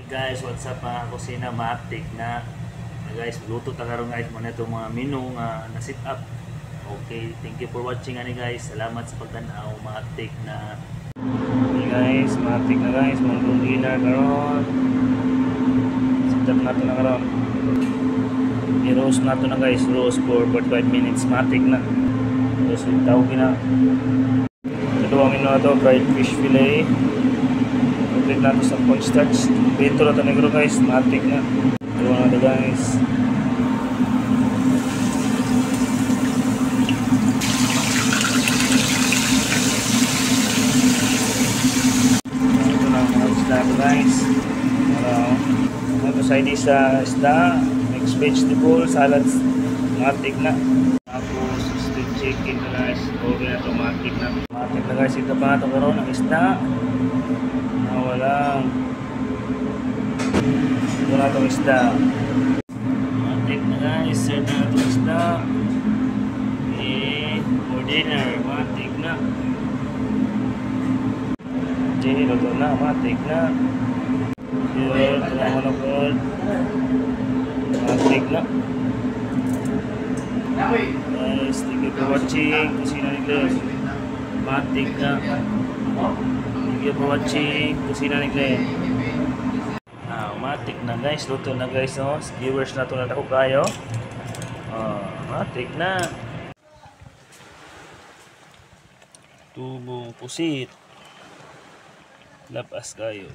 Guys, what's up mga kusina, matik na guys, luto ta karon guys mo na itong mga menu nga na sit up. Okay, thank you for watching ani guys. Salamat sa pagtanaw, matik na. Okay guys, matik na guys, mong dinner karon. Sit up nato na karon. I-roast nato na guys, roast for 45 minutes, matik na. Roast with tawag na. Dalawang menu na to, fried fish fillet. Complete natin sa cornstarch. Dito na ito negro guys, matik na. Dito na ito guys. Ito na mga isda ito guys. Ito side sa isda, mixed vegetable, salads, matik na. Tapos stewed chicken na guys, okay na ito, matik na. Matik na guys, ito pa na ito karoon ng isda. Walang ito na itong isda. Matik na guys, serve na itong isda. For dinner, matik na. Luto na, matik na. Ito na manokod, matik na. Guys, thank you for watching. Kusina ni Glenn, matik na. Thank you for watching Kusina ni Glenn. Matik na guys, luto na guys, no? Viewers na ito na ako kayo. Matik na. Tubong pusit. Lapas kayo.